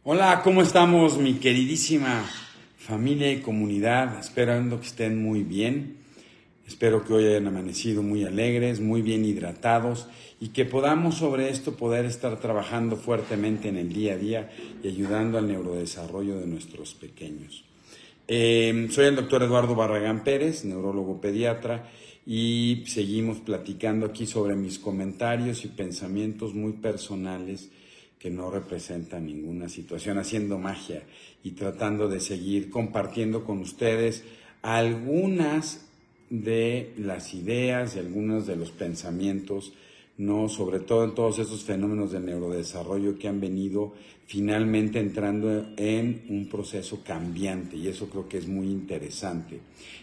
Hola, ¿cómo estamos, mi queridísima familia y comunidad? Esperando que estén muy bien. Espero que hoy hayan amanecido muy alegres, muy bien hidratados y que podamos sobre esto poder estar trabajando fuertemente en el día a día y ayudando al neurodesarrollo de nuestros pequeños. Soy el doctor Eduardo Barragán Pérez, neurólogo pediatra, y seguimos platicando aquí sobre mis comentarios y pensamientos muy personales que no representan ninguna situación, haciendo magia y tratando de seguir compartiendo con ustedes algunas de las ideas y algunos de los pensamientos, no, sobre todo en todos esos fenómenos del neurodesarrollo que han venido finalmente entrando en un proceso cambiante, y eso creo que es muy interesante.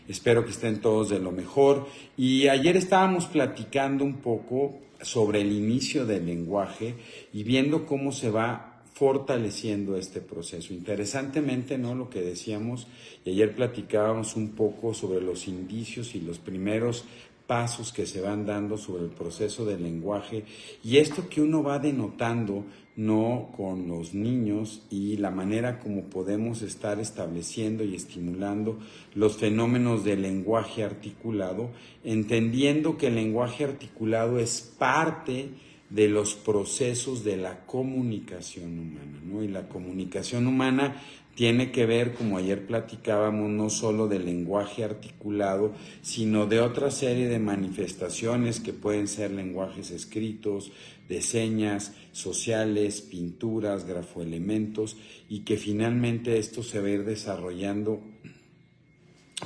Espero que estén todos de lo mejor. Y ayer estábamos platicando un poco sobre el inicio del lenguaje y viendo cómo se va fortaleciendo este proceso. Interesantemente, ¿no? Lo que decíamos, y ayer platicábamos un poco sobre los indicios y los primeros pasos que se van dando sobre el proceso del lenguaje, y esto que uno va denotando, no, con los niños, y la manera como podemos estar estableciendo y estimulando los fenómenos del lenguaje articulado, entendiendo que el lenguaje articulado es parte de los procesos de la comunicación humana, ¿no? Y la comunicación humana tiene que ver, como ayer platicábamos, no solo del lenguaje articulado, sino de otra serie de manifestaciones que pueden ser lenguajes escritos, de señas, sociales, pinturas, grafoelementos, y que finalmente esto se va a ir desarrollando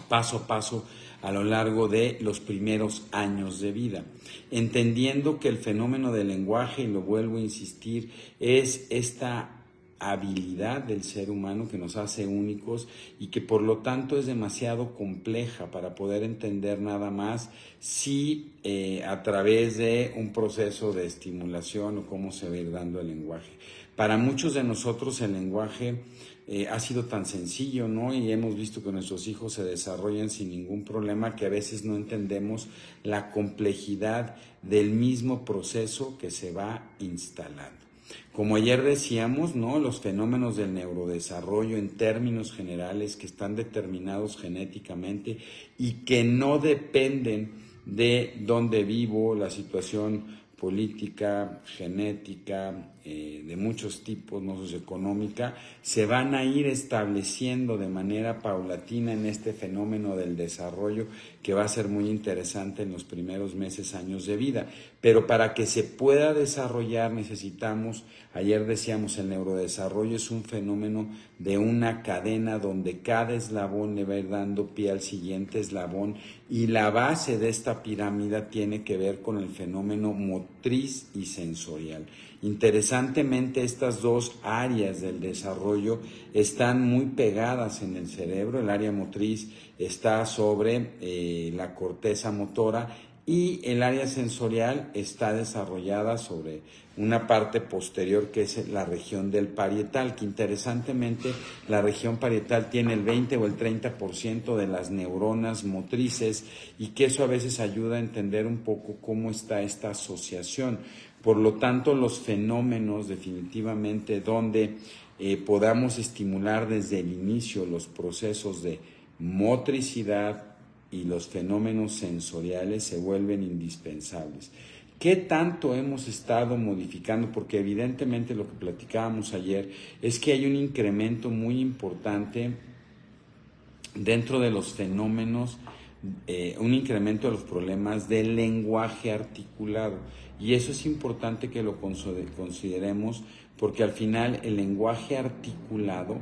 paso a paso a lo largo de los primeros años de vida, entendiendo que el fenómeno del lenguaje, y lo vuelvo a insistir, es esta habilidad del ser humano que nos hace únicos y que por lo tanto es demasiado compleja para poder entender nada más si a través de un proceso de estimulación o cómo se va a ir dando el lenguaje. Para muchos de nosotros el lenguaje ha sido tan sencillo, ¿no? Y hemos visto que nuestros hijos se desarrollan sin ningún problema, que a veces no entendemos la complejidad del mismo proceso que se va instalando. Como ayer decíamos, ¿no? Los fenómenos del neurodesarrollo en términos generales que están determinados genéticamente y que no dependen de dónde vivo, la situación política, genética, de muchos tipos, no socioeconómica, se van a ir estableciendo de manera paulatina en este fenómeno del desarrollo que va a ser muy interesante en los primeros meses, años de vida. Pero para que se pueda desarrollar necesitamos, ayer decíamos, el neurodesarrollo es un fenómeno de una cadena donde cada eslabón le va a ir dando pie al siguiente eslabón, y la base de esta pirámide tiene que ver con el fenómeno motriz y sensorial. Interesantemente, estas dos áreas del desarrollo están muy pegadas en el cerebro. El área motriz está sobre la corteza motora, y el área sensorial está desarrollada sobre una parte posterior que es la región del parietal, que interesantemente la región parietal tiene el 20 o el 30% de las neuronas motrices, y que eso a veces ayuda a entender un poco cómo está esta asociación. Por lo tanto, los fenómenos definitivamente donde podamos estimular desde el inicio los procesos de motricidad y los fenómenos sensoriales se vuelven indispensables. ¿Qué tanto hemos estado modificando? Porque evidentemente lo que platicábamos ayer es que hay un incremento muy importante dentro de los fenómenos, un incremento de los problemas del lenguaje articulado. Y eso es importante que lo consideremos, porque al final el lenguaje articulado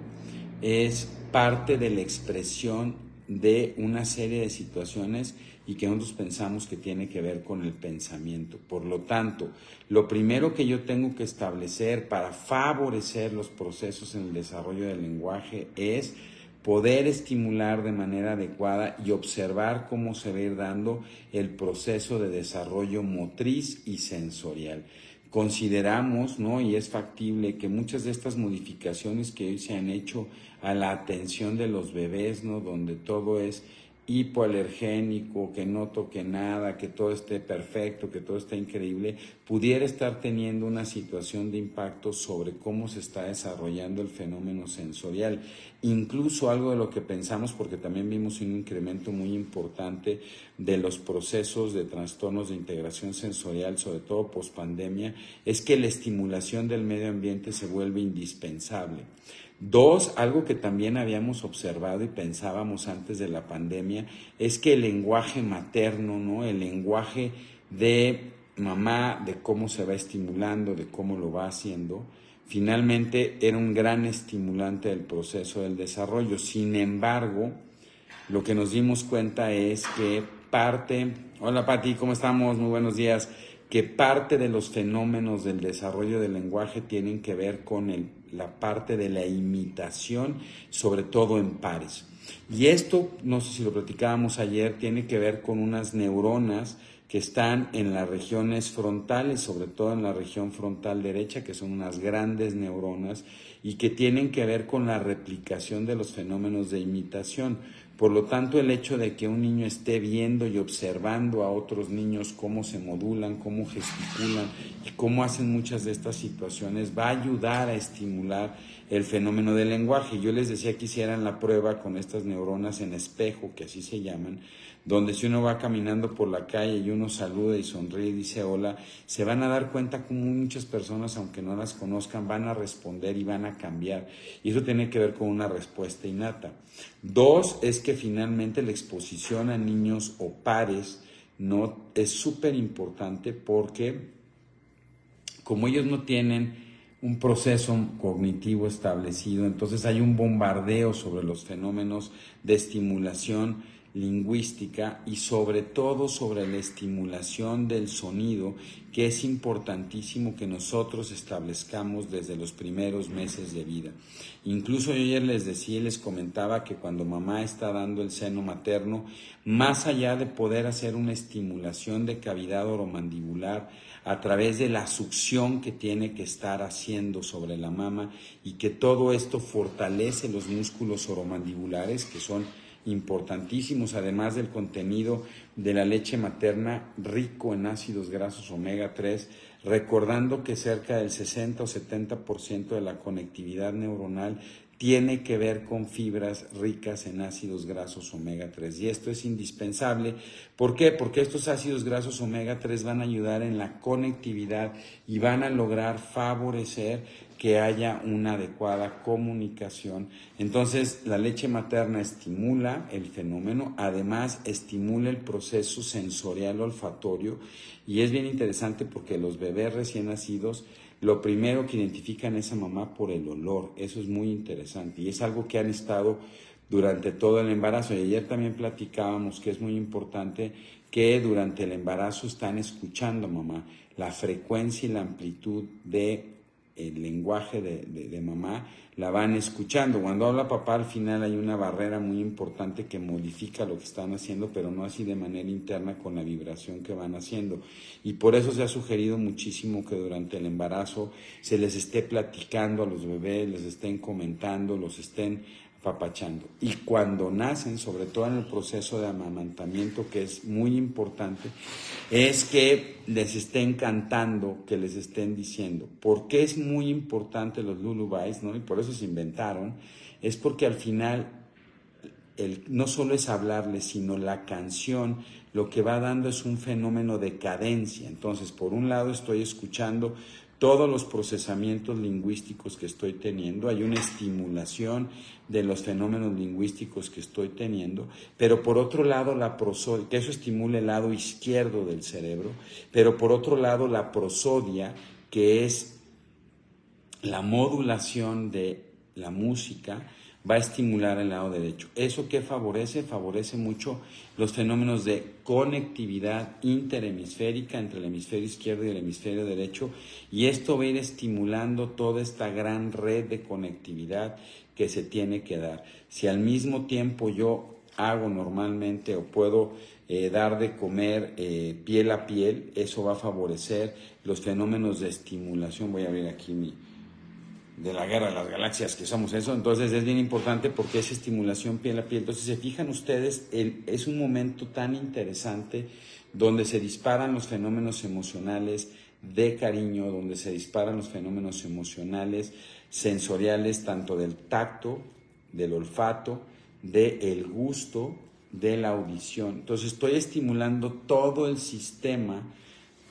es parte de la expresión de una serie de situaciones y que nosotros pensamos que tiene que ver con el pensamiento. Por lo tanto, lo primero que yo tengo que establecer para favorecer los procesos en el desarrollo del lenguaje es poder estimular de manera adecuada y observar cómo se va a ir dando el proceso de desarrollo motriz y sensorial. Consideramos, ¿no? Y es factible que muchas de estas modificaciones que hoy se han hecho a la atención de los bebés, ¿no? Donde todo es hipoalergénico, que no toque nada, que todo esté perfecto, que todo esté increíble, pudiera estar teniendo una situación de impacto sobre cómo se está desarrollando el fenómeno sensorial. Incluso algo de lo que pensamos, porque también vimos un incremento muy importante de los procesos de trastornos de integración sensorial, sobre todo pospandemia, es que la estimulación del medio ambiente se vuelve indispensable. Dos, algo que también habíamos observado y pensábamos antes de la pandemia, es que el lenguaje materno, ¿no? El lenguaje de mamá, de cómo se va estimulando, de cómo lo va haciendo, finalmente era un gran estimulante del proceso del desarrollo. Sin embargo, lo que nos dimos cuenta es que hola Pati, ¿cómo estamos? Muy buenos días. Que parte de los fenómenos del desarrollo del lenguaje tienen que ver con la parte de la imitación, sobre todo en pares. Y esto, no sé si lo platicábamos ayer, tiene que ver con unas neuronas que están en las regiones frontales, sobre todo en la región frontal derecha, que son unas grandes neuronas y que tienen que ver con la replicación de los fenómenos de imitación. Por lo tanto, el hecho de que un niño esté viendo y observando a otros niños cómo se modulan, cómo gesticulan y cómo hacen muchas de estas situaciones va a ayudar a estimular el fenómeno del lenguaje. Yo les decía que hicieran la prueba con estas neuronas en espejo, que así se llaman, donde si uno va caminando por la calle y uno saluda y sonríe y dice hola, se van a dar cuenta como muchas personas, aunque no las conozcan, van a responder y van a cambiar. Y eso tiene que ver con una respuesta innata. Dos, es que finalmente la exposición a niños o pares no es súper importante porque como ellos no tienen un proceso cognitivo establecido, entonces hay un bombardeo sobre los fenómenos de estimulación lingüística y sobre todo sobre la estimulación del sonido, que es importantísimo que nosotros establezcamos desde los primeros meses de vida. Incluso yo ayer les decía y les comentaba que cuando mamá está dando el seno materno, más allá de poder hacer una estimulación de cavidad oromandibular a través de la succión que tiene que estar haciendo sobre la mama y que todo esto fortalece los músculos oromandibulares, que son importantísimos, además del contenido de la leche materna rico en ácidos grasos omega 3, recordando que cerca del 60 o 70% de la conectividad neuronal tiene que ver con fibras ricas en ácidos grasos omega 3 y esto es indispensable. ¿Por qué? Porque estos ácidos grasos omega 3 van a ayudar en la conectividad y van a lograr favorecer que haya una adecuada comunicación. Entonces, la leche materna estimula el fenómeno, además estimula el proceso sensorial olfatorio y es bien interesante porque los bebés recién nacidos lo primero que identifican es a mamá por el olor. Eso es muy interesante y es algo que han estado durante todo el embarazo. Y ayer también platicábamos que es muy importante que durante el embarazo están escuchando a mamá. La frecuencia y la amplitud de el lenguaje de mamá la van escuchando. Cuando habla papá, al final hay una barrera muy importante que modifica lo que están haciendo, pero no así de manera interna con la vibración que van haciendo. Y por eso se ha sugerido muchísimo que durante el embarazo se les esté platicando a los bebés, les estén comentando, los estén apapachando. Y cuando nacen, sobre todo en el proceso de amamantamiento, que es muy importante, es que les estén cantando, que les estén diciendo. ¿Por qué es muy importante los lullabies, ¿no? Y por eso se inventaron, es porque al final no solo es hablarles, sino la canción lo que va dando es un fenómeno de cadencia. Entonces, por un lado estoy escuchando todos los procesamientos lingüísticos que estoy teniendo, hay una estimulación de los fenómenos lingüísticos que estoy teniendo, pero por otro lado la prosodia, que eso estimula el lado izquierdo del cerebro, pero por otro lado la prosodia, que es la modulación de la música, va a estimular el lado derecho. ¿Eso qué favorece? Favorece mucho los fenómenos de conectividad interhemisférica entre el hemisferio izquierdo y el hemisferio derecho, y esto va a ir estimulando toda esta gran red de conectividad que se tiene que dar. Si al mismo tiempo yo hago normalmente o puedo dar de comer piel a piel, eso va a favorecer los fenómenos de estimulación. Voy a abrir aquí de la guerra de las galaxias que somos eso. Entonces es bien importante porque es estimulación piel a piel. Entonces, si se fijan ustedes, es un momento tan interesante donde se disparan los fenómenos emocionales de cariño, donde se disparan los fenómenos emocionales sensoriales, tanto del tacto, del olfato, del gusto, de la audición. Entonces estoy estimulando todo el sistema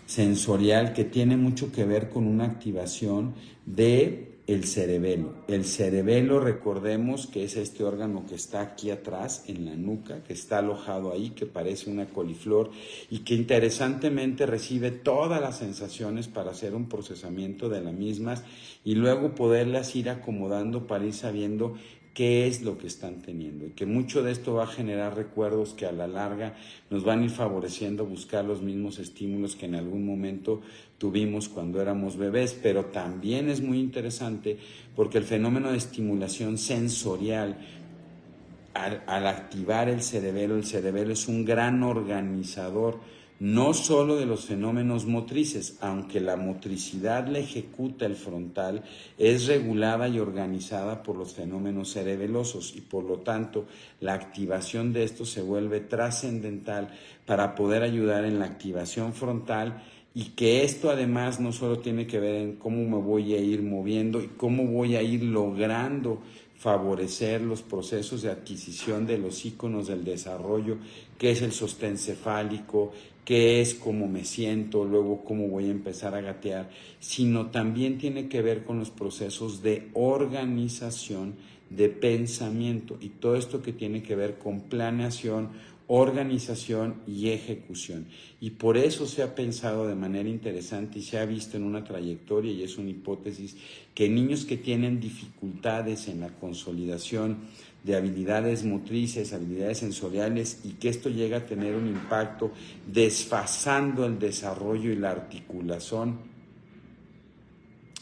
sensorial que tiene mucho que ver con una activación de el cerebelo. El cerebelo, recordemos que es este órgano que está aquí atrás en la nuca, que está alojado ahí, que parece una coliflor y que interesantemente recibe todas las sensaciones para hacer un procesamiento de las mismas y luego poderlas ir acomodando para ir sabiendo qué es lo que están teniendo y que mucho de esto va a generar recuerdos que a la larga nos van a ir favoreciendo buscar los mismos estímulos que en algún momento tuvimos cuando éramos bebés, pero también es muy interesante porque el fenómeno de estimulación sensorial al activar el cerebelo es un gran organizador no solo de los fenómenos motrices, aunque la motricidad la ejecuta el frontal, es regulada y organizada por los fenómenos cerebelosos y por lo tanto la activación de esto se vuelve trascendental para poder ayudar en la activación frontal y que esto además no solo tiene que ver en cómo me voy a ir moviendo y cómo voy a ir logrando favorecer los procesos de adquisición de los íconos del desarrollo, qué es el sostén cefálico, qué es cómo me siento, luego cómo voy a empezar a gatear, sino también tiene que ver con los procesos de organización, de pensamiento y todo esto que tiene que ver con planeación, organización y ejecución. Y por eso se ha pensado de manera interesante y se ha visto en una trayectoria, y es una hipótesis, que niños que tienen dificultades en la consolidación de habilidades motrices, habilidades sensoriales, y que esto llega a tener un impacto desfasando el desarrollo y la articulación,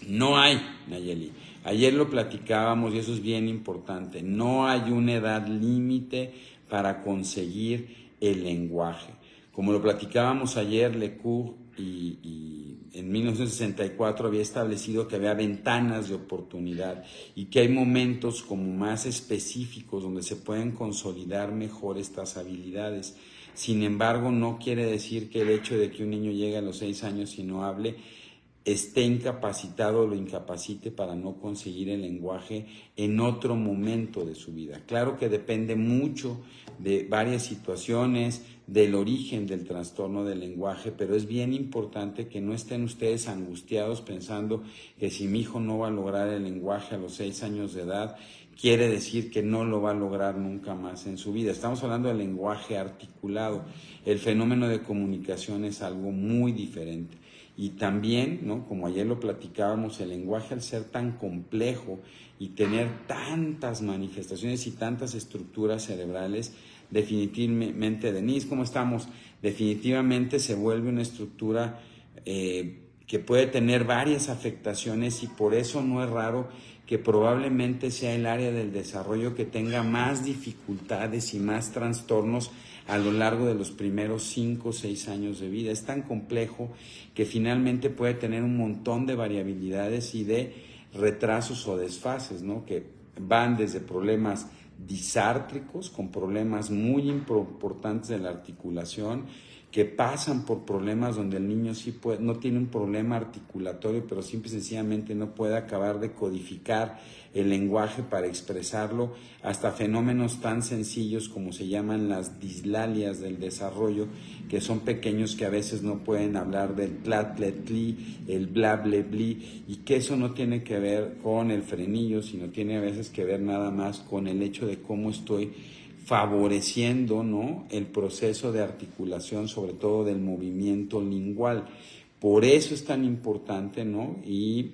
no hay, Nayeli. Ayer lo platicábamos y eso es bien importante. No hay una edad límite para conseguir el lenguaje. Como lo platicábamos ayer, Lecour y en 1964 había establecido que había ventanas de oportunidad y que hay momentos como más específicos donde se pueden consolidar mejor estas habilidades. Sin embargo, no quiere decir que el hecho de que un niño llegue a los 6 años y no hable esté incapacitado o lo incapacite para no conseguir el lenguaje en otro momento de su vida. Claro que depende mucho de varias situaciones, del origen del trastorno del lenguaje, pero es bien importante que no estén ustedes angustiados pensando que si mi hijo no va a lograr el lenguaje a los 6 años de edad, quiere decir que no lo va a lograr nunca más en su vida. Estamos hablando del lenguaje articulado. El fenómeno de comunicación es algo muy diferente. Y también, ¿no?, como ayer lo platicábamos, el lenguaje al ser tan complejo y tener tantas manifestaciones y tantas estructuras cerebrales, definitivamente, Denise, ¿cómo estamos? Definitivamente se vuelve una estructura que puede tener varias afectaciones y por eso no es raro que probablemente sea el área del desarrollo que tenga más dificultades y más trastornos a lo largo de los primeros 5 o 6 años de vida. Es tan complejo que finalmente puede tener un montón de variabilidades y de retrasos o desfases, ¿no?, que van desde problemas disártricos, con problemas muy importantes de la articulación, que pasan por problemas donde el niño sí puede, no tiene un problema articulatorio, pero simple y sencillamente no puede acabar de codificar el lenguaje para expresarlo, hasta fenómenos tan sencillos como se llaman las dislalias del desarrollo, que son pequeños que a veces no pueden hablar del tlatletli, el blablebli, y que eso no tiene que ver con el frenillo, sino tiene a veces que ver nada más con el hecho de cómo estoy favoreciendo, ¿no?, el proceso de articulación, sobre todo del movimiento lingual. Por eso es tan importante, ¿no? Y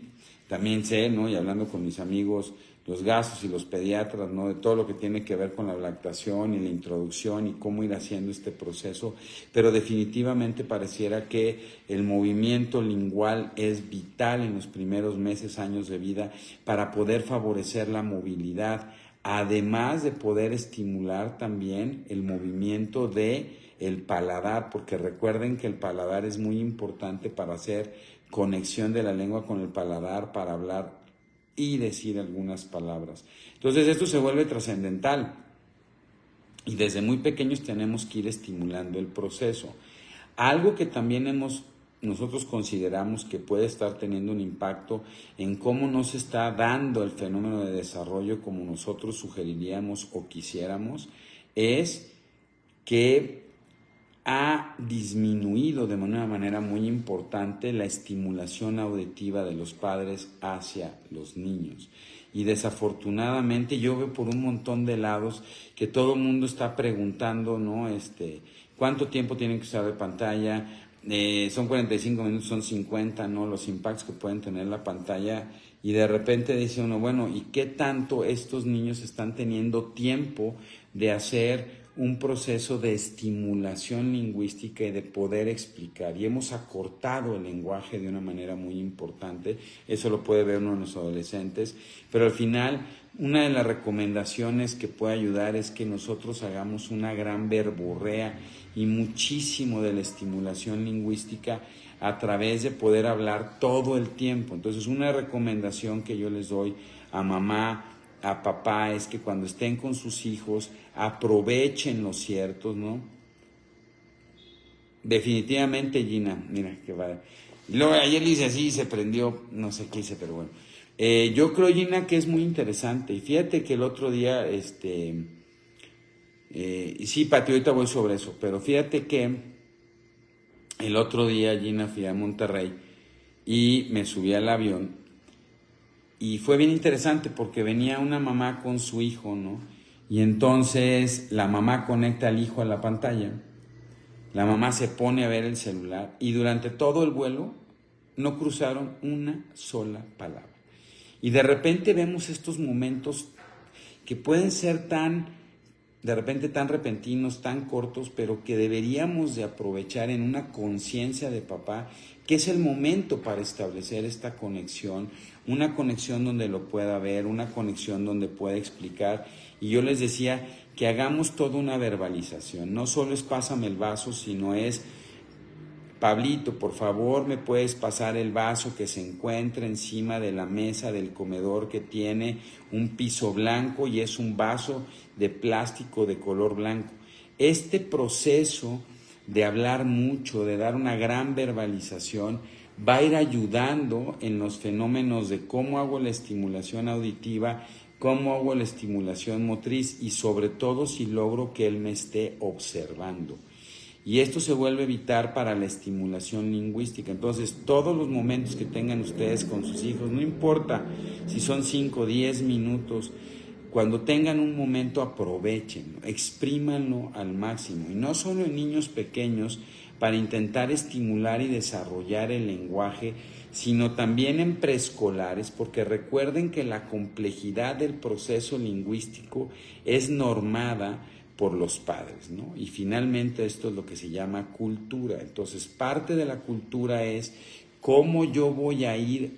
también sé, ¿no?, y hablando con mis amigos, los gastos y los pediatras, ¿no?, de todo lo que tiene que ver con la lactación y la introducción y cómo ir haciendo este proceso, pero definitivamente pareciera que el movimiento lingual es vital en los primeros meses, años de vida para poder favorecer la movilidad, además de poder estimular también el movimiento de el paladar, porque recuerden que el paladar es muy importante para hacer conexión de la lengua con el paladar, para hablar y decir algunas palabras. Entonces esto se vuelve trascendental y desde muy pequeños tenemos que ir estimulando el proceso. Algo que también nosotros consideramos que puede estar teniendo un impacto en cómo no se está dando el fenómeno de desarrollo como nosotros sugeriríamos o quisiéramos, es que ha disminuido de una manera muy importante la estimulación auditiva de los padres hacia los niños. Y desafortunadamente yo veo por un montón de lados que todo el mundo está preguntando, ¿no? ¿Cuánto tiempo tienen que usar de pantalla? Son 45 minutos, son 50, ¿no? Los impactos que pueden tener la pantalla. Y de repente dice uno, bueno, ¿y qué tanto estos niños están teniendo tiempo de hacer un proceso de estimulación lingüística y de poder explicar? Y hemos acortado el lenguaje de una manera muy importante. Eso lo puede ver uno de los adolescentes. Pero al final, una de las recomendaciones que puede ayudar es que nosotros hagamos una gran verborrea y muchísimo de la estimulación lingüística a través de poder hablar todo el tiempo. Entonces, una recomendación que yo les doy a mamá, a papá, es que cuando estén con sus hijos aprovechen los ciertos, ¿no? Definitivamente, Gina, mira que va. Y luego ayer le hice así y se prendió, no sé qué hice, pero bueno. Yo creo, Gina, que es muy interesante. Y fíjate que el otro día, sí, Pati, ahorita voy sobre eso, pero fíjate que el otro día, Gina, fui a Monterrey y me subí al avión y fue bien interesante porque venía una mamá con su hijo, ¿no? Y entonces la mamá conecta al hijo a la pantalla, la mamá se pone a ver el celular y durante todo el vuelo no cruzaron una sola palabra. Y de repente vemos estos momentos que pueden ser de repente tan repentinos, tan cortos, pero que deberíamos de aprovechar en una conciencia de papá, que es el momento para establecer esta conexión, una conexión donde lo pueda ver, una conexión donde pueda explicar. Y yo les decía que hagamos toda una verbalización, no solo es pásame el vaso, sino es: Pablito, por favor, ¿me puedes pasar el vaso que se encuentra encima de la mesa del comedor que tiene un piso blanco y es un vaso de plástico de color blanco? Este proceso de hablar mucho, de dar una gran verbalización, va a ir ayudando en los fenómenos de cómo hago la estimulación auditiva, cómo hago la estimulación motriz y sobre todo si logro que él me esté observando. Y esto se vuelve vital para la estimulación lingüística. Entonces, todos los momentos que tengan ustedes con sus hijos, no importa si son 5 o 10 minutos, cuando tengan un momento aprovechenlo, exprímanlo al máximo. Y no solo en niños pequeños, para intentar estimular y desarrollar el lenguaje, sino también en preescolares, porque recuerden que la complejidad del proceso lingüístico es normada por los padres, ¿no? Y finalmente esto es lo que se llama cultura. Entonces, parte de la cultura es cómo yo voy a ir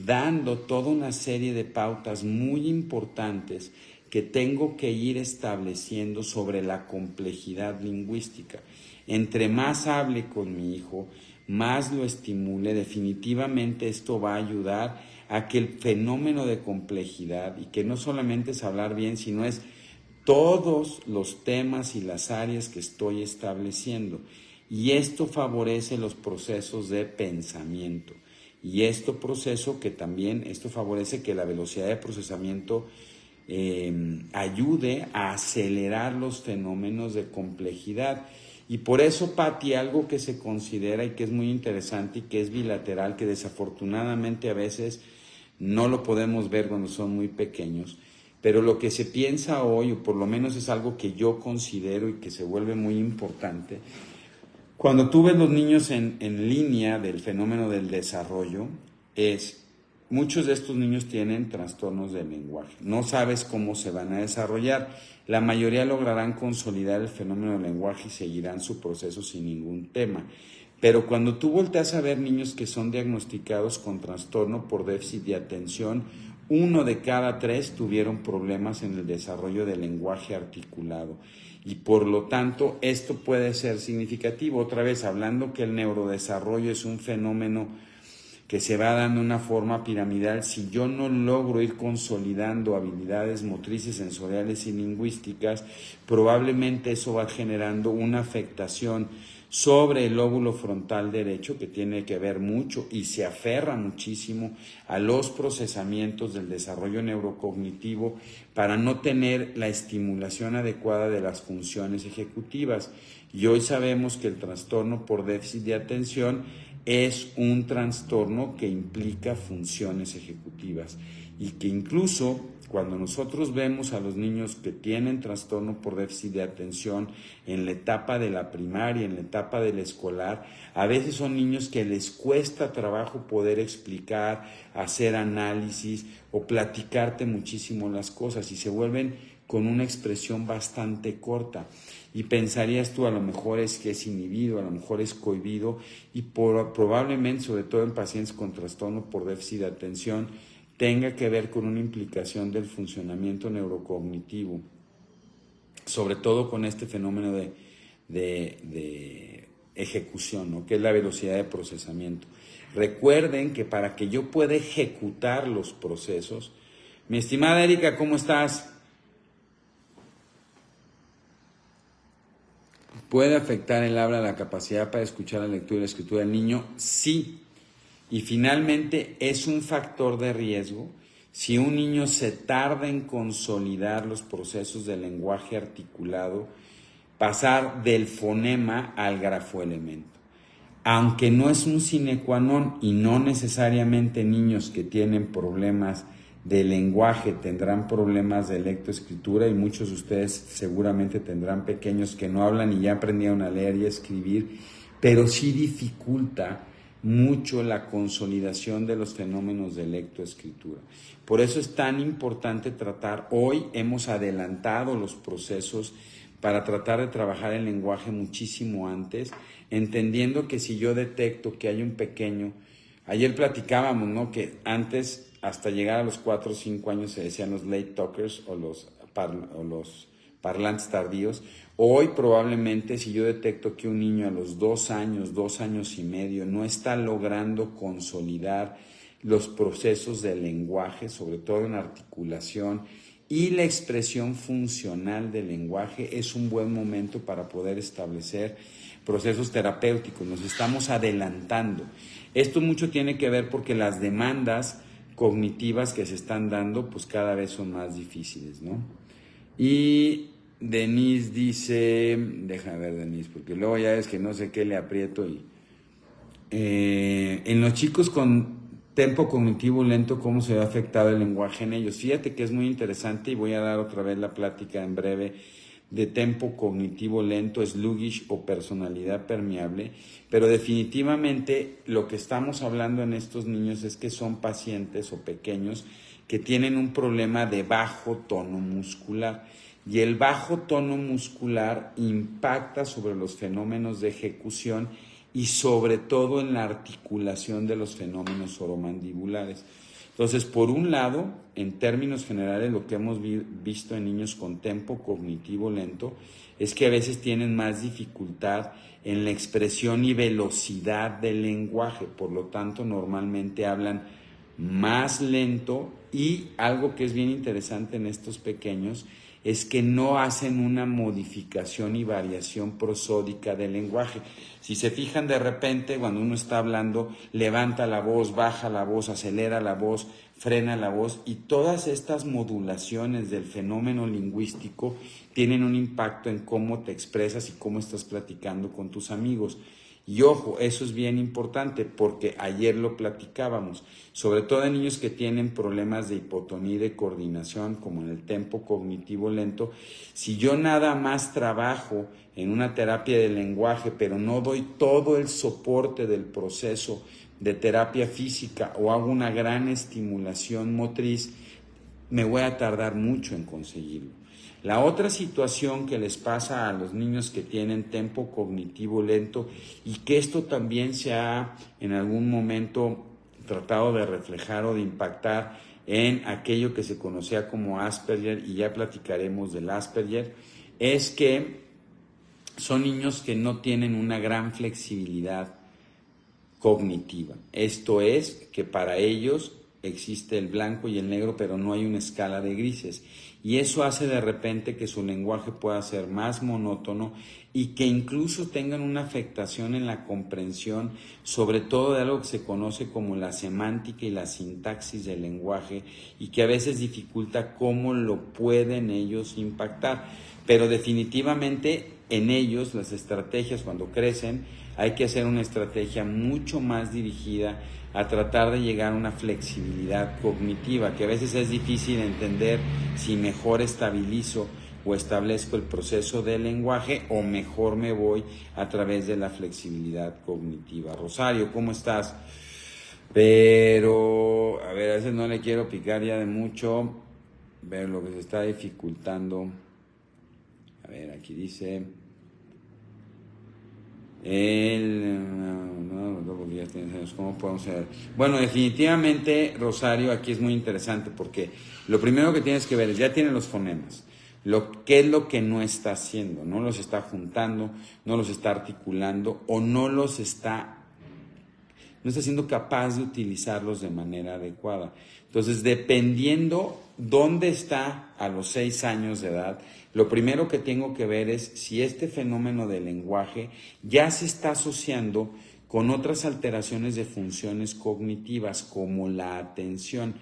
dando toda una serie de pautas muy importantes que tengo que ir estableciendo sobre la complejidad lingüística. Entre más hable con mi hijo, más lo estimule, definitivamente esto va a ayudar a que el fenómeno de complejidad, y que no solamente es hablar bien, sino es todos los temas y las áreas que estoy estableciendo. Y esto favorece los procesos de pensamiento. Y esto favorece que la velocidad de procesamiento ayude a acelerar los fenómenos de complejidad. Y por eso, Pati, algo que se considera y que es muy interesante y que es bilateral, que desafortunadamente a veces no lo podemos ver cuando son muy pequeños, pero lo que se piensa hoy, o por lo menos es algo que yo considero y que se vuelve muy importante, cuando tú ves los niños en línea del fenómeno del desarrollo, muchos de estos niños tienen trastornos del lenguaje. No sabes cómo se van a desarrollar. La mayoría lograrán consolidar el fenómeno del lenguaje y seguirán su proceso sin ningún tema. Pero cuando tú volteas a ver niños que son diagnosticados con trastorno por déficit de atención, 1 de cada 3 tuvieron problemas en el desarrollo del lenguaje articulado. Y por lo tanto, esto puede ser significativo. Otra vez, hablando que el neurodesarrollo es un fenómeno que se va dando de una forma piramidal, si yo no logro ir consolidando habilidades motrices, sensoriales y lingüísticas, probablemente eso va generando una afectación sobre el lóbulo frontal derecho, que tiene que ver mucho y se aferra muchísimo a los procesamientos del desarrollo neurocognitivo para no tener la estimulación adecuada de las funciones ejecutivas. Y hoy sabemos que el trastorno por déficit de atención es un trastorno que implica funciones ejecutivas y que incluso cuando nosotros vemos a los niños que tienen trastorno por déficit de atención en la etapa de la primaria, en la etapa del escolar, a veces son niños que les cuesta trabajo poder explicar, hacer análisis o platicarte muchísimo las cosas y se vuelven con una expresión bastante corta. Y pensarías tú, a lo mejor es que es inhibido, a lo mejor es cohibido y probablemente, sobre todo en pacientes con trastorno por déficit de atención, tenga que ver con una implicación del funcionamiento neurocognitivo, sobre todo con este fenómeno de ejecución, ¿no? Que es la velocidad de procesamiento. Recuerden que para que yo pueda ejecutar los procesos, mi estimada Erika, ¿cómo estás? ¿Puede afectar el habla la capacidad para escuchar la lectura y la escritura del niño? Sí. Y finalmente es un factor de riesgo si un niño se tarda en consolidar los procesos del lenguaje articulado, pasar del fonema al grafoelemento. Aunque no es un sine qua non y no necesariamente niños que tienen problemas de lenguaje tendrán problemas de lectoescritura y muchos de ustedes seguramente tendrán pequeños que no hablan y ya aprendieron a leer y a escribir, pero sí dificulta mucho la consolidación de los fenómenos de lectoescritura. Por eso es tan importante tratar, hoy hemos adelantado los procesos para tratar de trabajar el lenguaje muchísimo antes, entendiendo que si yo detecto que hay un pequeño, ayer platicábamos, ¿no?, que antes hasta llegar a los 4 o 5 años se decían los late talkers o los parlantes tardíos. Hoy probablemente si yo detecto que un niño a los 2 años, 2 años y medio no está logrando consolidar los procesos del lenguaje, sobre todo en articulación y la expresión funcional del lenguaje, es un buen momento para poder establecer procesos terapéuticos. Nos estamos adelantando. Esto mucho tiene que ver porque las demandas cognitivas que se están dando pues cada vez son más difíciles, ¿no? Y Denise dice, déjame ver Denise, porque luego ya es que no sé qué le aprieto y en los chicos con tempo cognitivo lento, ¿cómo se ve afectado el lenguaje en ellos? Fíjate que es muy interesante y voy a dar otra vez la plática en breve de tempo cognitivo lento, sluggish o personalidad permeable, pero definitivamente lo que estamos hablando en estos niños es que son pacientes o pequeños que tienen un problema de bajo tono muscular y el bajo tono muscular impacta sobre los fenómenos de ejecución y sobre todo en la articulación de los fenómenos oromandibulares. Entonces, por un lado, en términos generales, lo que hemos visto en niños con tempo cognitivo lento es que a veces tienen más dificultad en la expresión y velocidad del lenguaje, por lo tanto, normalmente hablan más lento y algo que es bien interesante en estos pequeños es que no hacen una modificación y variación prosódica del lenguaje. Si se fijan de repente, cuando uno está hablando, levanta la voz, baja la voz, acelera la voz, frena la voz, y todas estas modulaciones del fenómeno lingüístico tienen un impacto en cómo te expresas y cómo estás platicando con tus amigos. Y ojo, eso es bien importante porque ayer lo platicábamos, sobre todo en niños que tienen problemas de hipotonía y de coordinación, como en el tempo cognitivo lento. Si yo nada más trabajo en una terapia de lenguaje, pero no doy todo el soporte del proceso de terapia física o hago una gran estimulación motriz, me voy a tardar mucho en conseguirlo. La otra situación que les pasa a los niños que tienen tempo cognitivo lento y que esto también se ha en algún momento tratado de reflejar o de impactar en aquello que se conocía como Asperger, y ya platicaremos del Asperger, es que son niños que no tienen una gran flexibilidad cognitiva. Esto es que para ellos existe el blanco y el negro, pero no hay una escala de grises. Y eso hace de repente que su lenguaje pueda ser más monótono y que incluso tengan una afectación en la comprensión, sobre todo de algo que se conoce como la semántica y la sintaxis del lenguaje, y que a veces dificulta cómo lo pueden ellos impactar. Pero definitivamente en ellos las estrategias cuando crecen hay que hacer una estrategia mucho más dirigida a tratar de llegar a una flexibilidad cognitiva, que a veces es difícil entender si mejor estabilizo o establezco el proceso del lenguaje o mejor me voy a través de la flexibilidad cognitiva. Rosario, ¿cómo estás? Pero, a ver, a veces no le quiero picar ya de mucho, ver lo que se está dificultando. A ver, aquí dice... ¿Cómo podemos ser? Bueno, definitivamente, Rosario, aquí es muy interesante porque lo primero que tienes que ver es, ya tiene los fonemas, qué es lo que no está haciendo, no los está juntando, no los está articulando o no está siendo capaz de utilizarlos de manera adecuada. Entonces, dependiendo dónde está a los 6 años de edad, lo primero que tengo que ver es si este fenómeno del lenguaje ya se está asociando con otras alteraciones de funciones cognitivas, como la atención.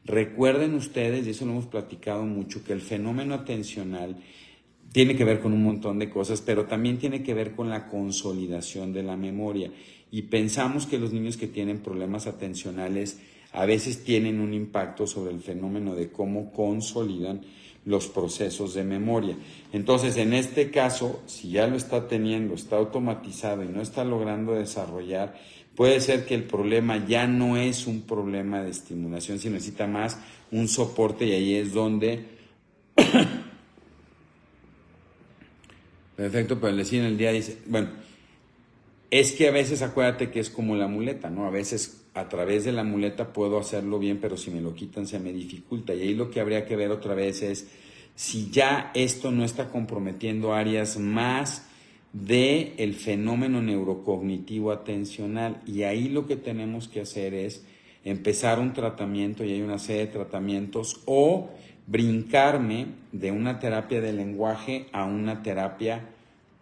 Recuerden ustedes, y eso lo hemos platicado mucho, que el fenómeno atencional tiene que ver con un montón de cosas, pero también tiene que ver con la consolidación de la memoria. Y pensamos que los niños que tienen problemas atencionales a veces tienen un impacto sobre el fenómeno de cómo consolidan los procesos de memoria. Entonces, en este caso, si ya lo está teniendo, está automatizado y no está logrando desarrollar, puede ser que el problema ya no es un problema de estimulación, sino necesita más un soporte, y ahí es donde... Perfecto, pero el vecino el día dice, bueno, es que a veces acuérdate que es como la muleta, ¿no? A veces a través de la muleta puedo hacerlo bien, pero si me lo quitan se me dificulta. Y ahí lo que habría que ver otra vez es si ya esto no está comprometiendo áreas más del fenómeno neurocognitivo atencional. Y ahí lo que tenemos que hacer es empezar un tratamiento, y hay una serie de tratamientos, o brincarme de una terapia de lenguaje a una terapia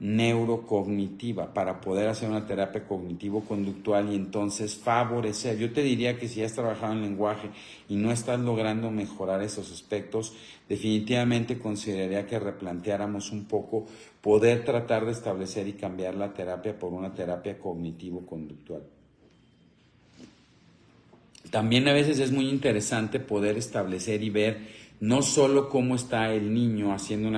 neurocognitiva para poder hacer una terapia cognitivo-conductual y entonces favorecer. Yo te diría que si ya has trabajado en lenguaje y no estás logrando mejorar esos aspectos, definitivamente consideraría que replanteáramos un poco poder tratar de establecer y cambiar la terapia por una terapia cognitivo-conductual. También a veces es muy interesante poder establecer y ver no solo cómo está el niño haciendo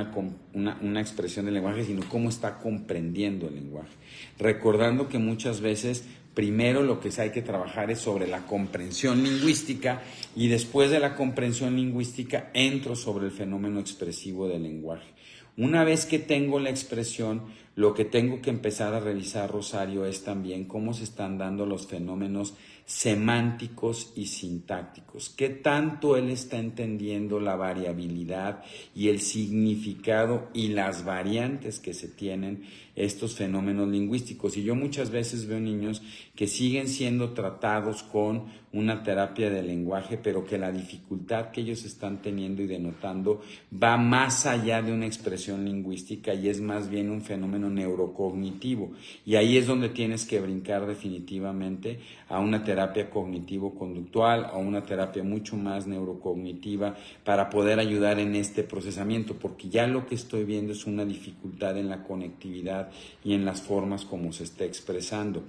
una expresión del lenguaje, sino cómo está comprendiendo el lenguaje. Recordando que muchas veces primero lo que hay que trabajar es sobre la comprensión lingüística, y después de la comprensión lingüística entro sobre el fenómeno expresivo del lenguaje. Una vez que tengo la expresión, lo que tengo que empezar a revisar, Rosario, es también cómo se están dando los fenómenos semánticos y sintácticos. ¿Qué tanto él está entendiendo la variabilidad y el significado y las variantes que se tienen estos fenómenos lingüísticos? Y yo muchas veces veo niños que siguen siendo tratados con una terapia de lenguaje, pero que la dificultad que ellos están teniendo y denotando va más allá de una expresión lingüística y es más bien un fenómeno neurocognitivo. Y ahí es donde tienes que brincar definitivamente a una terapia cognitivo-conductual, a una terapia mucho más neurocognitiva para poder ayudar en este procesamiento, porque ya lo que estoy viendo es una dificultad en la conectividad y en las formas como se está expresando.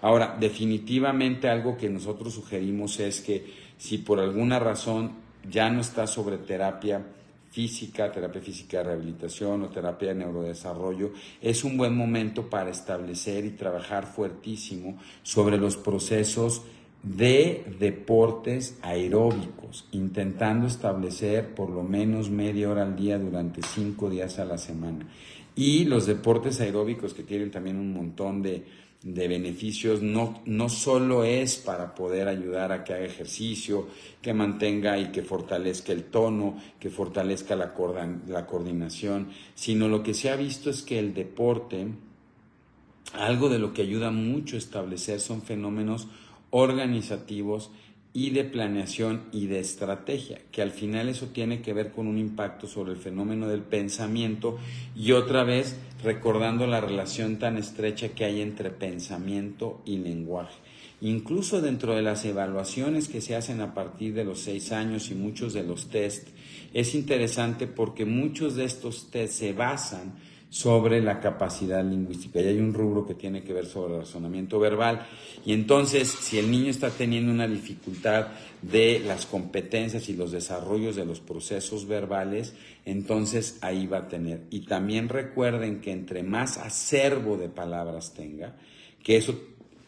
Ahora, definitivamente algo que nosotros sugerimos es que si por alguna razón ya no está sobre terapia física de rehabilitación o terapia de neurodesarrollo, es un buen momento para establecer y trabajar fuertísimo sobre los procesos de deportes aeróbicos, intentando establecer por lo menos media hora al día durante 5 días a la semana. Y los deportes aeróbicos, que tienen también un montón de beneficios, no solo es para poder ayudar a que haga ejercicio, que mantenga y que fortalezca el tono, que fortalezca la coordinación, sino lo que se ha visto es que el deporte algo de lo que ayuda mucho a establecer son fenómenos organizativos y de planeación y de estrategia, que al final eso tiene que ver con un impacto sobre el fenómeno del pensamiento y otra vez recordando la relación tan estrecha que hay entre pensamiento y lenguaje. Incluso dentro de las evaluaciones que se hacen a partir de los 6 años y muchos de los test, es interesante porque muchos de estos test se basan sobre la capacidad lingüística. Y hay un rubro que tiene que ver sobre el razonamiento verbal. Y entonces, si el niño está teniendo una dificultad de las competencias y los desarrollos de los procesos verbales, entonces ahí va a tener. Y también recuerden que entre más acervo de palabras tenga, que eso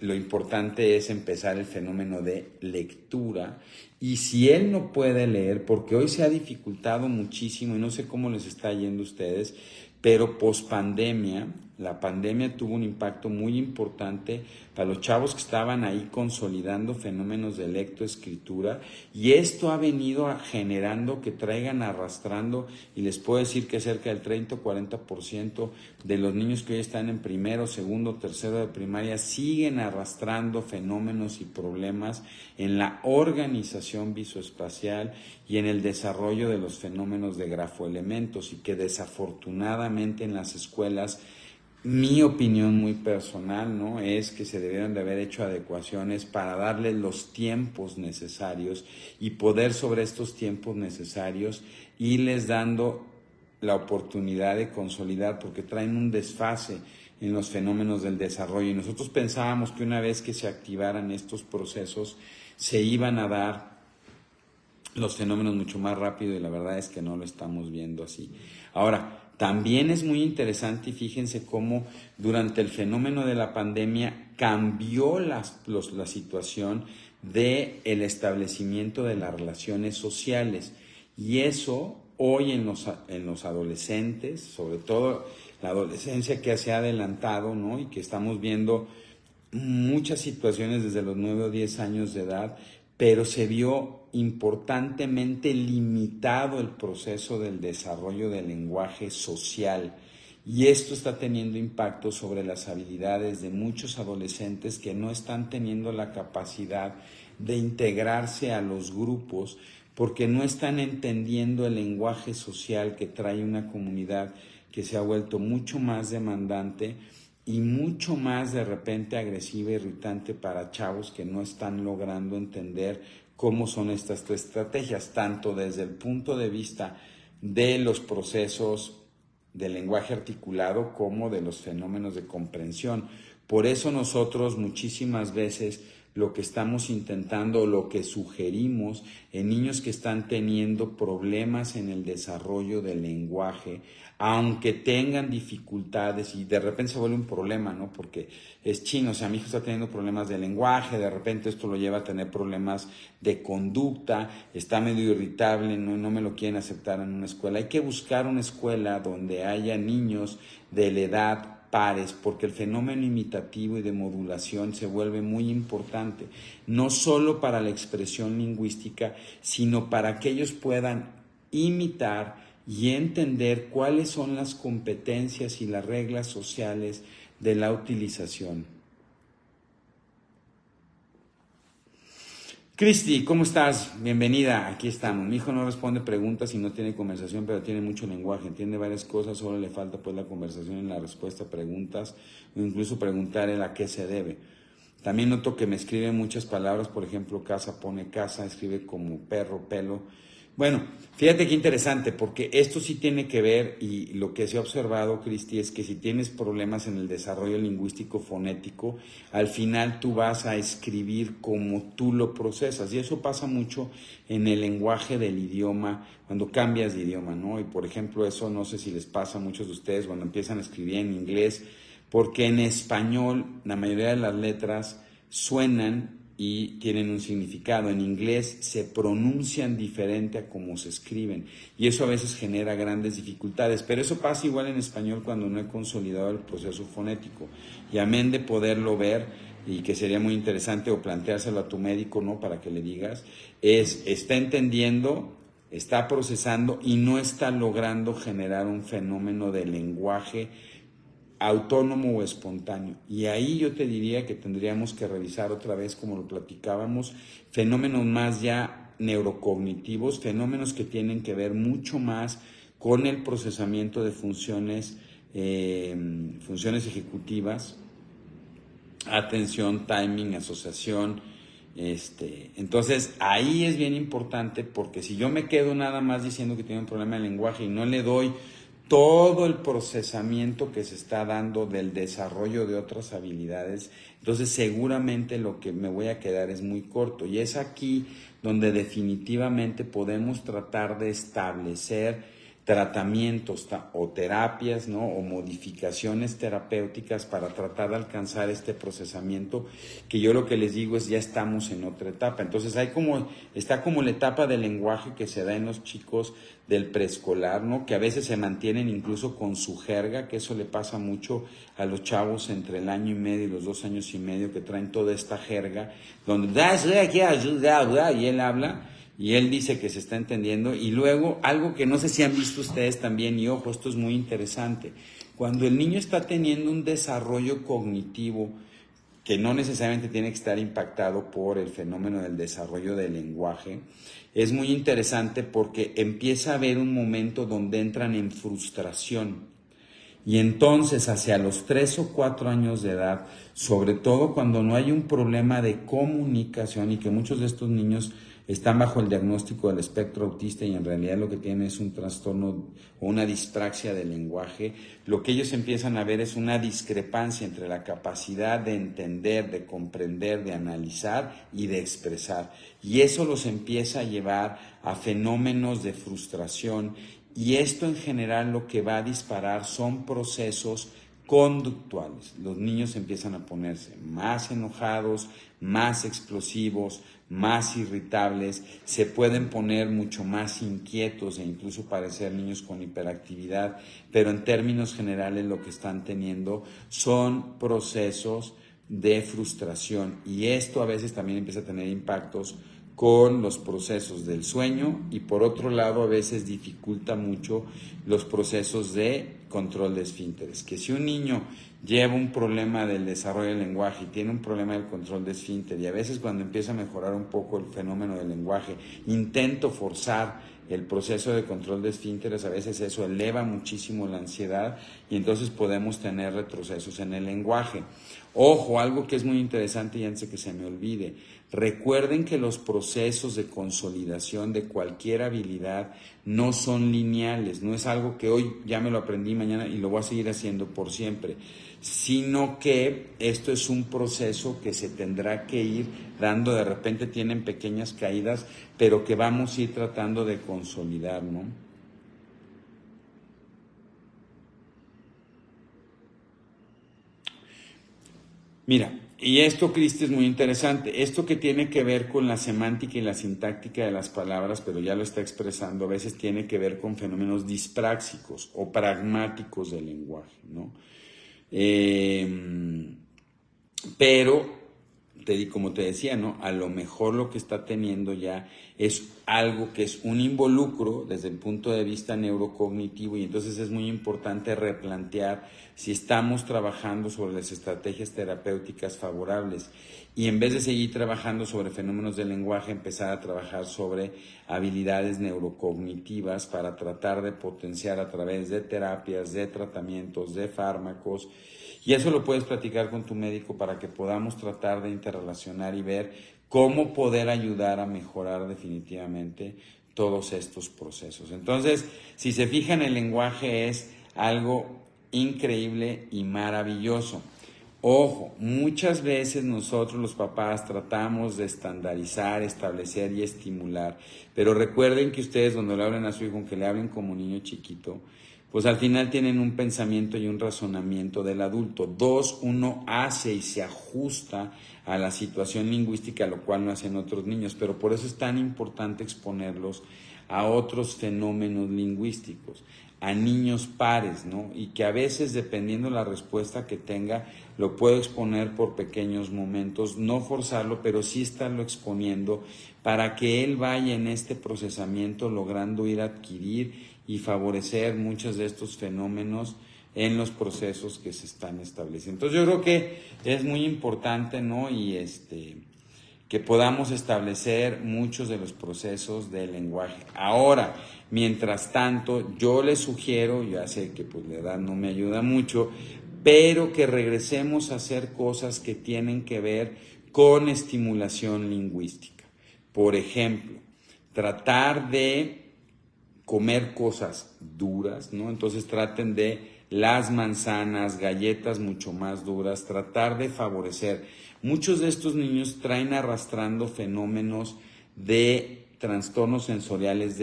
lo importante es empezar el fenómeno de lectura. Y si él no puede leer, porque hoy se ha dificultado muchísimo y no sé cómo les está yendo a ustedes, pero pospandemia, la pandemia tuvo un impacto muy importante para los chavos que estaban ahí consolidando fenómenos de lectoescritura, y esto ha venido generando que traigan arrastrando, y les puedo decir que cerca del 30 o 40% de los niños que hoy están en primero, segundo, tercero de primaria siguen arrastrando fenómenos y problemas en la organización visoespacial y en el desarrollo de los fenómenos de grafoelementos, y que desafortunadamente en las escuelas, mi opinión muy personal, ¿no?, es que se debieron de haber hecho adecuaciones para darle los tiempos necesarios y poder sobre estos tiempos necesarios irles dando la oportunidad de consolidar, porque traen un desfase en los fenómenos del desarrollo, y nosotros pensábamos que una vez que se activaran estos procesos se iban a dar los fenómenos mucho más rápido, y la verdad es que no lo estamos viendo así. Ahora, también es muy interesante, y fíjense cómo durante el fenómeno de la pandemia cambió la situación del establecimiento de las relaciones sociales, y eso hoy en los adolescentes, sobre todo la adolescencia que se ha adelantado, ¿no?, y que estamos viendo muchas situaciones desde los 9 o 10 años de edad, pero se vio importantemente limitado el proceso del desarrollo del lenguaje social. Y esto está teniendo impacto sobre las habilidades de muchos adolescentes que no están teniendo la capacidad de integrarse a los grupos, porque no están entendiendo el lenguaje social que trae una comunidad que se ha vuelto mucho más demandante y mucho más de repente agresiva e irritante para chavos que no están logrando entender cómo son estas tres estrategias, tanto desde el punto de vista de los procesos del lenguaje articulado como de los fenómenos de comprensión. Por eso nosotros muchísimas veces lo que estamos intentando, lo que sugerimos en niños que están teniendo problemas en el desarrollo del lenguaje, aunque tengan dificultades, y de repente se vuelve un problema, ¿no?, porque es chino, o sea, mi hijo está teniendo problemas de lenguaje, de repente esto lo lleva a tener problemas de conducta, está medio irritable, no me lo quieren aceptar en una escuela. Hay que buscar una escuela donde haya niños de la edad pares, porque el fenómeno imitativo y de modulación se vuelve muy importante, no solo para la expresión lingüística, sino para que ellos puedan imitar y entender cuáles son las competencias y las reglas sociales de la utilización. Cristi, ¿cómo estás? Bienvenida, aquí estamos. Mi hijo no responde preguntas y no tiene conversación, pero tiene mucho lenguaje, entiende varias cosas, solo le falta pues la conversación en la respuesta a preguntas, o incluso preguntar a qué se debe. También noto que me escribe muchas palabras, por ejemplo, casa, pone casa, escribe como perro, pelo. Bueno, fíjate qué interesante, porque esto sí tiene que ver, y lo que se ha observado, Cristi, es que si tienes problemas en el desarrollo lingüístico fonético, al final tú vas a escribir como tú lo procesas, y eso pasa mucho en el lenguaje del idioma, cuando cambias de idioma, ¿no? Y por ejemplo, eso no sé si les pasa a muchos de ustedes cuando empiezan a escribir en inglés, porque en español la mayoría de las letras suenan y tienen un significado. En inglés se pronuncian diferente a cómo se escriben, y eso a veces genera grandes dificultades, pero eso pasa igual en español cuando no he consolidado el proceso fonético. Y amén de poderlo ver, y que sería muy interesante, o planteárselo a tu médico, ¿no?, para que le digas, está entendiendo, está procesando y no está logrando generar un fenómeno de lenguaje autónomo o espontáneo. Y ahí yo te diría que tendríamos que revisar otra vez, como lo platicábamos, fenómenos más ya neurocognitivos, fenómenos que tienen que ver mucho más con el procesamiento de funciones, funciones ejecutivas, atención, timing, asociación. Entonces ahí es bien importante, porque si yo me quedo nada más diciendo que tiene un problema de lenguaje y no le doy todo el procesamiento que se está dando del desarrollo de otras habilidades, entonces seguramente lo que me voy a quedar es muy corto. Y es aquí donde definitivamente podemos tratar de establecer tratamientos o terapias, ¿no? O modificaciones terapéuticas para tratar de alcanzar este procesamiento, que yo lo que les digo es ya estamos en otra etapa. Entonces está como la etapa del lenguaje que se da en los chicos del preescolar, ¿no? Que a veces se mantienen incluso con su jerga, que eso le pasa mucho a los chavos entre el año y medio y los 2 años y medio, que traen toda esta jerga, donde y él habla, y él dice que se está entendiendo. Y luego, algo que no sé si han visto ustedes también, y ojo, esto es muy interesante, cuando el niño está teniendo un desarrollo cognitivo que no necesariamente tiene que estar impactado por el fenómeno del desarrollo del lenguaje, es muy interesante porque empieza a haber un momento donde entran en frustración. Y entonces hacia los 3 o 4 años de edad, sobre todo cuando no hay un problema de comunicación, y que muchos de estos niños están bajo el diagnóstico del espectro autista y en realidad lo que tienen es un trastorno o una dispraxia del lenguaje, lo que ellos empiezan a ver es una discrepancia entre la capacidad de entender, de comprender, de analizar y de expresar. Y eso los empieza a llevar a fenómenos de frustración. Y esto en general lo que va a disparar son procesos conductuales. Los niños empiezan a ponerse más enojados, más explosivos, más irritables, se pueden poner mucho más inquietos e incluso parecer niños con hiperactividad, pero en términos generales lo que están teniendo son procesos de frustración, y esto a veces también empieza a tener impactos con los procesos del sueño, y por otro lado a veces dificulta mucho los procesos de control de esfínteres, que si un niño lleva un problema del desarrollo del lenguaje y tiene un problema del control de esfínter, y a veces cuando empieza a mejorar un poco el fenómeno del lenguaje, intento forzar el proceso de control de esfínteres, a veces eso eleva muchísimo la ansiedad y entonces podemos tener retrocesos en el lenguaje. Ojo, algo que es muy interesante y antes de que se me olvide, recuerden que los procesos de consolidación de cualquier habilidad no son lineales, no es algo que hoy ya me lo aprendí mañana y lo voy a seguir haciendo por siempre, sino que esto es un proceso que se tendrá que ir dando, de repente tienen pequeñas caídas, pero que vamos a ir tratando de consolidar, ¿no? Mira, y esto, Cristi, es muy interesante. Esto que tiene que ver con la semántica y la sintáctica de las palabras, pero ya lo está expresando, a veces tiene que ver con fenómenos dispráxicos o pragmáticos del lenguaje, ¿no? Pero como te decía, ¿no? A lo mejor lo que está teniendo ya es algo que es un involucro desde el punto de vista neurocognitivo, y entonces es muy importante replantear si estamos trabajando sobre las estrategias terapéuticas favorables, y en vez de seguir trabajando sobre fenómenos del lenguaje, empezar a trabajar sobre habilidades neurocognitivas para tratar de potenciar a través de terapias, de tratamientos, de fármacos. Y eso lo puedes platicar con tu médico para que podamos tratar de interrelacionar y ver cómo poder ayudar a mejorar definitivamente todos estos procesos. Entonces, si se fijan, el lenguaje es algo increíble y maravilloso. Ojo, muchas veces nosotros los papás tratamos de estandarizar, establecer y estimular, pero recuerden que ustedes cuando le hablen a su hijo, aunque le hablen como niño chiquito, pues al final tienen un pensamiento y un razonamiento del adulto. Uno hace y se ajusta a la situación lingüística, lo cual no hacen otros niños, pero por eso es tan importante exponerlos a otros fenómenos lingüísticos, a niños pares, ¿no? Y que a veces, dependiendo la respuesta que tenga, lo puedo exponer por pequeños momentos, no forzarlo, pero sí estarlo exponiendo para que él vaya en este procesamiento logrando ir a adquirir y favorecer muchos de estos fenómenos en los procesos que se están estableciendo. Entonces yo creo que es muy importante, ¿no? Y que podamos establecer muchos de los procesos del lenguaje. Ahora, mientras tanto, yo les sugiero, ya sé que pues la edad no me ayuda mucho, pero que regresemos a hacer cosas que tienen que ver con estimulación lingüística. Por ejemplo, tratar de comer cosas duras, ¿no? Entonces traten de las manzanas, galletas mucho más duras, tratar de favorecer. Muchos de estos niños traen arrastrando fenómenos de trastornos sensoriales,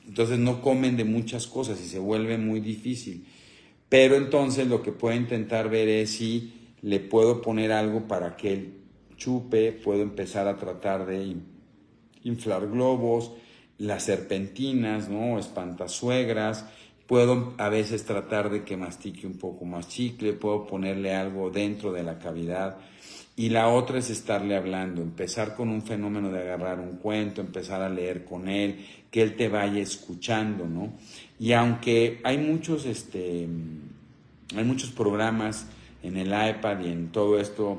entonces no comen de muchas cosas y se vuelve muy difícil. Pero entonces lo que puedo intentar ver es si le puedo poner algo para que él chupe, puedo empezar a tratar de inflar globos, las serpentinas, ¿no? Espantasuegras. Puedo a veces tratar de que mastique un poco más chicle, puedo ponerle algo dentro de la cavidad. Y la otra es estarle hablando, empezar con un fenómeno de agarrar un cuento, empezar a leer con él, que él te vaya escuchando, ¿no? Y aunque hay muchos programas en el iPad y en todo esto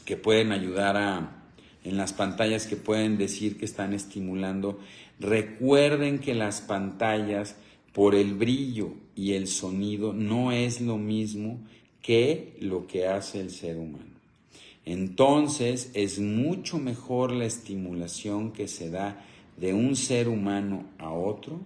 que pueden ayudar en las pantallas que pueden decir que están estimulando, recuerden que las pantallas, por el brillo y el sonido, no es lo mismo que lo que hace el ser humano. Entonces, es mucho mejor la estimulación que se da de un ser humano a otro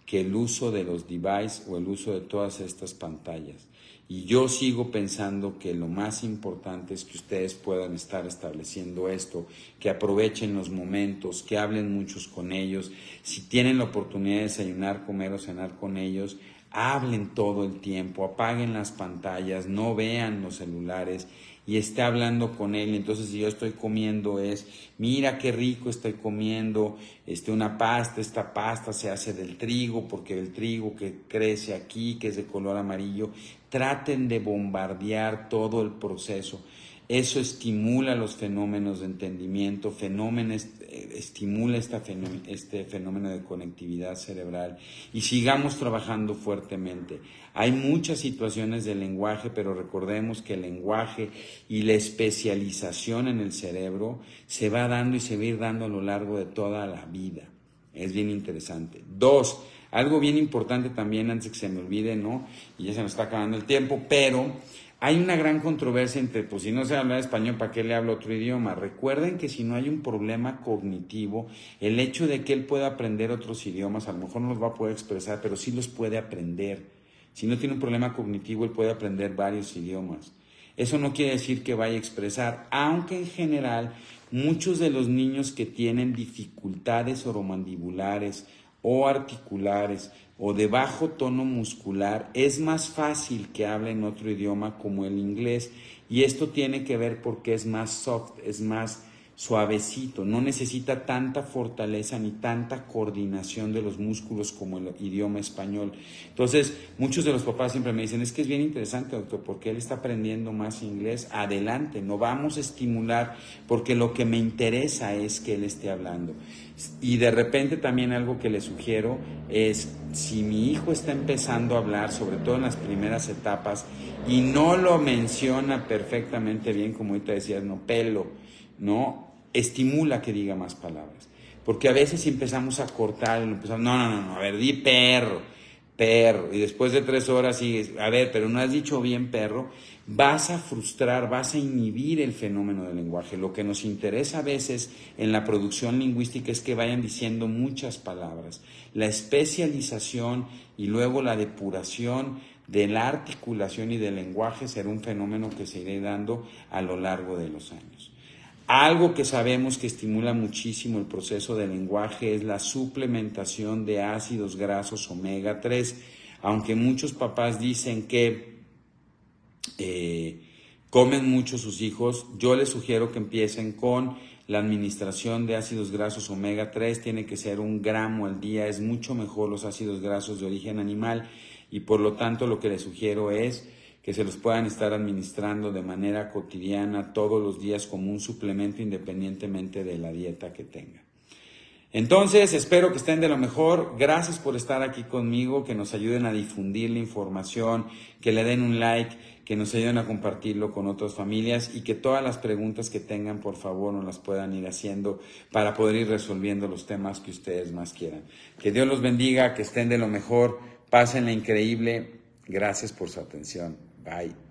que el uso de los devices o el uso de todas estas pantallas. Y yo sigo pensando que lo más importante es que ustedes puedan estar estableciendo esto, que aprovechen los momentos, que hablen muchos con ellos. Si tienen la oportunidad de desayunar, comer o cenar con ellos, hablen todo el tiempo, apaguen las pantallas, no vean los celulares y esté hablando con él. Entonces, si yo estoy comiendo mira qué rico estoy comiendo una pasta, esta pasta se hace del trigo, porque el trigo que crece aquí, que es de color amarillo, traten de bombardear todo el proceso. Eso estimula los fenómenos de entendimiento, estimula este fenómeno de conectividad cerebral, y sigamos trabajando fuertemente. Hay muchas situaciones del lenguaje, pero recordemos que el lenguaje y la especialización en el cerebro se va dando y se va a ir dando a lo largo de toda la vida. Es bien interesante. 2, algo bien importante también, antes que se me olvide, ¿no? Y ya se nos está acabando el tiempo, pero hay una gran controversia entre, pues si no se habla español, ¿para qué le hablo otro idioma? Recuerden que si no hay un problema cognitivo, el hecho de que él pueda aprender otros idiomas, a lo mejor no los va a poder expresar, pero sí los puede aprender. Si no tiene un problema cognitivo, él puede aprender varios idiomas. Eso no quiere decir que vaya a expresar, aunque en general muchos de los niños que tienen dificultades oromandibulares o articulares o de bajo tono muscular, es más fácil que hablen otro idioma como el inglés, y esto tiene que ver porque es más soft, es más suavecito, no necesita tanta fortaleza ni tanta coordinación de los músculos como el idioma español. Entonces, muchos de los papás siempre me dicen, es que es bien interesante, doctor, porque él está aprendiendo más inglés. Adelante, no vamos a estimular, porque lo que me interesa es que él esté hablando. Y de repente también algo que le sugiero es, si mi hijo está empezando a hablar, sobre todo en las primeras etapas, y no lo menciona perfectamente bien, como ahorita decías, no, pelo, ¿no? Estimula que diga más palabras. Porque a veces si empezamos a cortar, no, a ver, di perro, y después de 3 horas sigues, a ver, pero no has dicho bien perro, vas a frustrar, vas a inhibir el fenómeno del lenguaje. Lo que nos interesa a veces en la producción lingüística es que vayan diciendo muchas palabras. La especialización y luego la depuración de la articulación y del lenguaje será un fenómeno que se irá dando a lo largo de los años. Algo que sabemos que estimula muchísimo el proceso del lenguaje es la suplementación de ácidos grasos omega 3. Aunque muchos papás dicen que comen mucho sus hijos, yo les sugiero que empiecen con la administración de ácidos grasos omega 3. Tiene que ser 1 gramo al día, es mucho mejor los ácidos grasos de origen animal, y por lo tanto lo que les sugiero es que se los puedan estar administrando de manera cotidiana todos los días como un suplemento, independientemente de la dieta que tengan. Entonces, espero que estén de lo mejor. Gracias por estar aquí conmigo, que nos ayuden a difundir la información, que le den un like, que nos ayuden a compartirlo con otras familias y que todas las preguntas que tengan, por favor, nos las puedan ir haciendo para poder ir resolviendo los temas que ustedes más quieran. Que Dios los bendiga, que estén de lo mejor, pásenla increíble. Gracias por su atención. Bye.